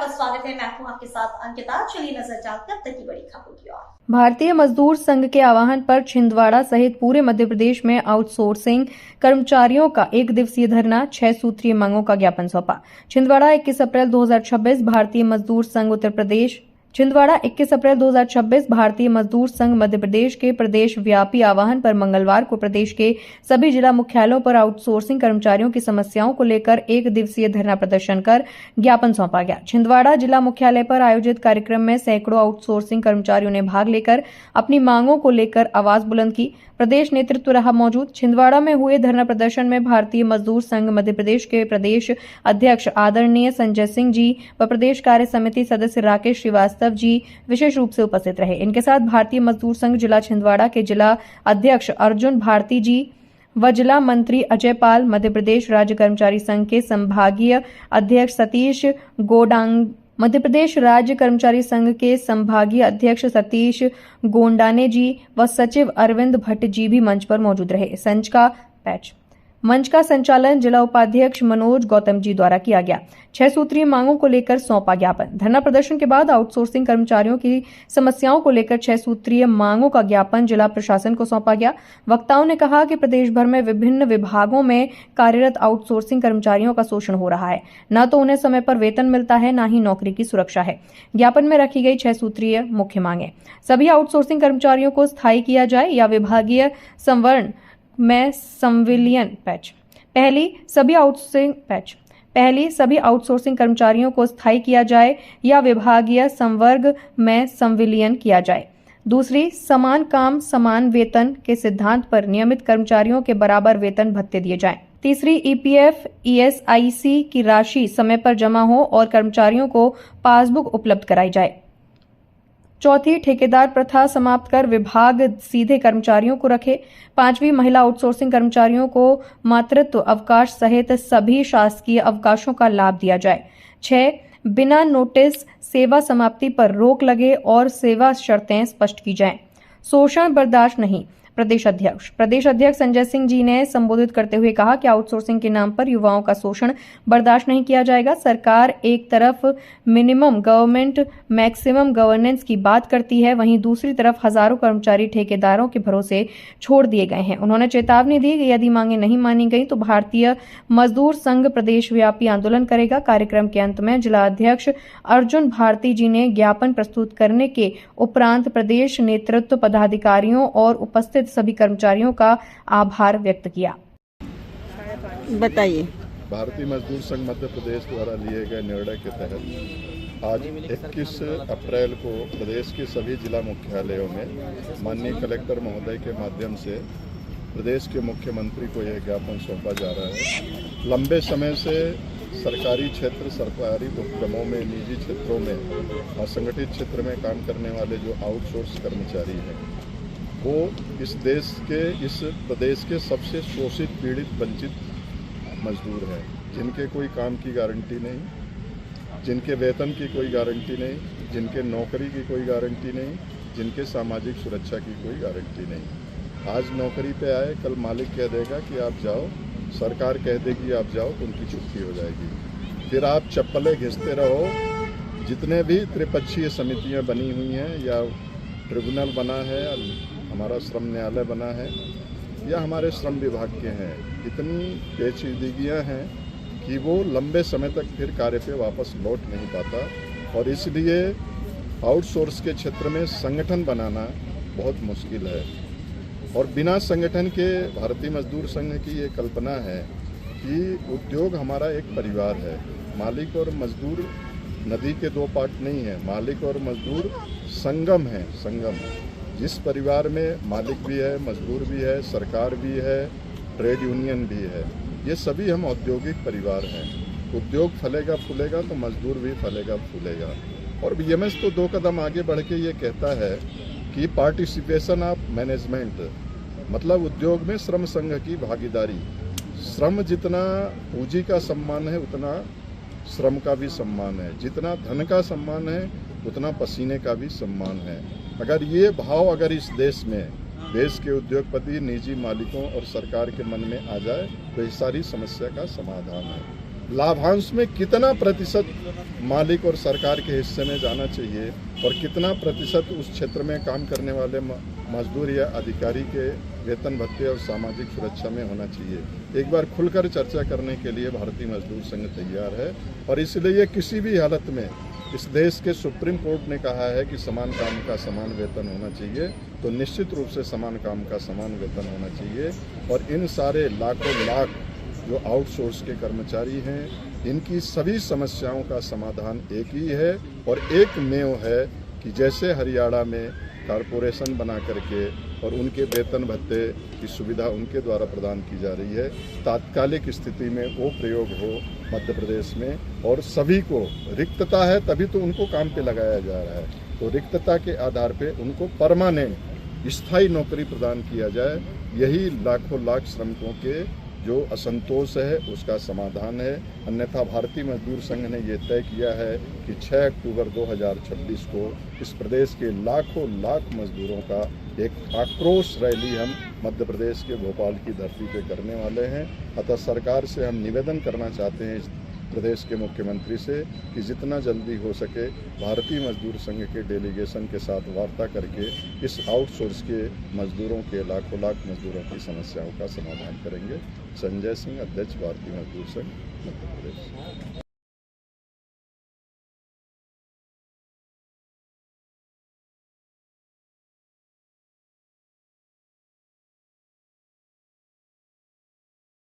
स्वागत है। मैं हूं आपके साथ अंकिता। चलिए नजर डालते हैं अब तक की बड़ी खबरों की ओर। भारतीय मजदूर संघ के आह्वान पर छिंदवाड़ा सहित पूरे मध्य प्रदेश में आउटसोर्सिंग कर्मचारियों का 1 दिवसीय धरना, 6 सूत्रीय मांगों का ज्ञापन सौंपा। छिंदवाड़ा 21 अप्रैल 2026 भारतीय मजदूर संघ उत्तर प्रदेश। छिंदवाड़ा 21 अप्रैल 2026 भारतीय मजदूर संघ मध्य प्रदेश के प्रदेश व्यापी आह्वान पर मंगलवार को प्रदेश के सभी जिला मुख्यालयों पर आउटसोर्सिंग कर्मचारियों की समस्याओं को लेकर 1 दिवसीय धरना प्रदर्शन कर ज्ञापन सौंपा गया। छिंदवाड़ा जिला मुख्यालय पर आयोजित कार्यक्रम में सैकड़ों आउटसोर्सिंग कर्मचारियों ने भाग लेकर अपनी मांगों को लेकर आवाज बुलंद की। प्रदेश नेतृत्व रहा मौजूद। छिंदवाड़ा में हुए धरना प्रदर्शन में भारतीय मजदूर संघ मध्य प्रदेश के प्रदेश अध्यक्ष आदरणीय संजय सिंह जी व प्रदेश कार्य समिति सदस्य राकेश श्रीवास्तव जी विशेष रूप से उपस्थित रहे। इनके साथ भारतीय मजदूर संघ जिला छिंदवाड़ा के जिला अध्यक्ष अर्जुन भारती जी व जिला मंत्री अजय पाल, मध्य प्रदेश राज्य कर्मचारी संघ के संभागीय अध्यक्ष सतीश गोडांग, मध्य प्रदेश राज्य कर्मचारी संघ के संभागीय अध्यक्ष सतीश गोंडाने जी व सचिव अरविंद भट्ट जी भी मंच पर मौजूद रहे। मंच का संचालन जिला उपाध्यक्ष मनोज गौतम जी द्वारा किया गया। 6 सूत्रीय मांगों को लेकर सौंपा ज्ञापन। धरना प्रदर्शन के बाद आउटसोर्सिंग कर्मचारियों की समस्याओं को लेकर 6 सूत्रीय मांगों का ज्ञापन जिला प्रशासन को सौंपा गया। वक्ताओं ने कहा कि प्रदेश भर में विभिन्न विभागों में कार्यरत आउटसोर्सिंग कर्मचारियों का शोषण हो रहा है। न तो उन्हें समय पर वेतन मिलता है, न ही नौकरी की सुरक्षा है। ज्ञापन में रखी गई 6 सूत्रीय मुख्य मांगे: सभी आउटसोर्सिंग कर्मचारियों को स्थायी किया जाए या विभागीय संवरण में संविलियन पैच। पहली, सभी आउटसोर्सिंग कर्मचारियों को स्थायी किया जाए या विभागीय संवर्ग में संविलियन किया जाए। दूसरी, समान काम समान वेतन के सिद्धांत पर नियमित कर्मचारियों के बराबर वेतन भत्ते दिए जाएं। तीसरी, ईपीएफ ईएसआईसी की राशि समय पर जमा हो और कर्मचारियों को पासबुक उपलब्ध कराई जाए। चौथी, ठेकेदार प्रथा समाप्त कर विभाग सीधे कर्मचारियों को रखे। 5वीं, महिला आउटसोर्सिंग कर्मचारियों को मातृत्व अवकाश सहित सभी शासकीय अवकाशों का लाभ दिया जाए। 6, बिना नोटिस सेवा समाप्ति पर रोक लगे और सेवा शर्तें स्पष्ट की जाएं। शोषण बर्दाश्त नहीं। प्रदेश अध्यक्ष संजय सिंह जी ने संबोधित करते हुए कहा कि आउटसोर्सिंग के नाम पर युवाओं का शोषण बर्दाश्त नहीं किया जाएगा। सरकार एक तरफ मिनिमम गवर्नमेंट मैक्सिमम गवर्नेंस की बात करती है, वहीं दूसरी तरफ हजारों कर्मचारी ठेकेदारों के भरोसे छोड़ दिए गए हैं। उन्होंने चेतावनी दी कि यदि मांगे नहीं मानी गई तो भारतीय मजदूर संघ प्रदेश व्यापी आंदोलन करेगा। कार्यक्रम के अंत में जिला अध्यक्ष अर्जुन भारती जी ने ज्ञापन प्रस्तुत करने के उपरांत प्रदेश नेतृत्व, पदाधिकारियों और उपस्थित सभी कर्मचारियों का आभार व्यक्त किया। बताइए। भारतीय मजदूर संघ मध्य प्रदेश द्वारा लिए गए निर्णय के तहत आज 21 अप्रैल को प्रदेश के सभी जिला मुख्यालयों में माननीय कलेक्टर महोदय के माध्यम से प्रदेश के मुख्यमंत्री को यह ज्ञापन सौंपा जा रहा है। लंबे समय से सरकारी क्षेत्र, सरकारी उपक्रमों में, निजी क्षेत्रों में, असंगठित क्षेत्र में काम करने वाले जो आउटसोर्स कर्मचारी हैं, वो इस प्रदेश के सबसे शोषित, पीड़ित, वंचित मजदूर हैं, जिनके कोई काम की गारंटी नहीं, जिनके वेतन की कोई गारंटी नहीं, जिनके नौकरी की कोई गारंटी नहीं, जिनके सामाजिक सुरक्षा की कोई गारंटी नहीं। आज नौकरी पे आए, कल मालिक कह देगा कि आप जाओ, सरकार कह देगी आप जाओ तो उनकी छुट्टी हो जाएगी। फिर आप चप्पलें घिसते रहो। जितने भी त्रिपक्षीय समितियां बनी हुई हैं, या ट्रिब्यूनल बना है, हमारा श्रम न्यायालय बना है, या हमारे श्रम विभाग के हैं, इतनी पेचीदगियाँ हैं कि वो लंबे समय तक फिर कार्य पे वापस लौट नहीं पाता। और इसलिए आउटसोर्स के क्षेत्र में संगठन बनाना बहुत मुश्किल है। और बिना संगठन के भारतीय मजदूर संघ की ये कल्पना है कि उद्योग हमारा एक परिवार है। मालिक और मजदूर नदी के 2 पार्ट नहीं है, मालिक और मजदूर संगम है। जिस परिवार में मालिक भी है, मजदूर भी है, सरकार भी है, ट्रेड यूनियन भी है, ये सभी हम औद्योगिक परिवार हैं। उद्योग फलेगा फूलेगा तो मजदूर भी फलेगा फूलेगा। और बीएमएस तो 2 कदम आगे बढ़ के ये कहता है कि पार्टिसिपेशन ऑफ मैनेजमेंट, मतलब उद्योग में श्रम संघ की भागीदारी। श्रम जितना पूंजी का सम्मान है, उतना श्रम का भी सम्मान है। जितना धन का सम्मान है, उतना पसीने का भी सम्मान है। अगर ये भाव इस देश में, देश के उद्योगपति, निजी मालिकों और सरकार के मन में आ जाए तो इस सारी समस्या का समाधान है। लाभांश में कितना प्रतिशत मालिक और सरकार के हिस्से में जाना चाहिए और कितना प्रतिशत उस क्षेत्र में काम करने वाले मजदूर या अधिकारी के वेतन भत्ते और सामाजिक सुरक्षा में होना चाहिए। एक बार खुलकर चर्चा करने के लिए भारतीय मजदूर संघ तैयार है और इसलिए किसी भी हालत में इस देश के सुप्रीम कोर्ट ने कहा है कि समान काम का समान वेतन होना चाहिए, तो निश्चित रूप से समान काम का समान वेतन होना चाहिए। और इन सारे लाखों लाख जो आउटसोर्स के कर्मचारी हैं, इनकी सभी समस्याओं का समाधान एक ही है और एक मेव है कि जैसे हरियाणा में कारपोरेशन बना करके और उनके वेतन भत्ते की सुविधा उनके द्वारा प्रदान की जा रही है, तात्कालिक स्थिति में वो प्रयोग हो मध्य प्रदेश में। और सभी को रिक्तता है तभी तो उनको काम पे लगाया जा रहा है, तो रिक्तता के आधार पे उनको परमानेंट स्थायी नौकरी प्रदान किया जाए। यही लाखों लाख श्रमिकों के जो असंतोष है उसका समाधान है। अन्यथा भारतीय मजदूर संघ ने ये तय किया है कि 6 अक्टूबर 2026 को इस प्रदेश के लाखों लाख मजदूरों का एक आक्रोश रैली हम मध्य प्रदेश के भोपाल की धरती पे करने वाले हैं। अतः सरकार से हम निवेदन करना चाहते हैं इस प्रदेश के मुख्यमंत्री से कि जितना जल्दी हो सके भारतीय मजदूर संघ के डेलीगेशन के साथ वार्ता करके इस आउटसोर्स के मजदूरों के लाखों लाख मजदूरों की समस्याओं का समाधान करेंगे। संजय सिंह, अध्यक्ष भारतीय मजदूर संघ मध्य प्रदेश।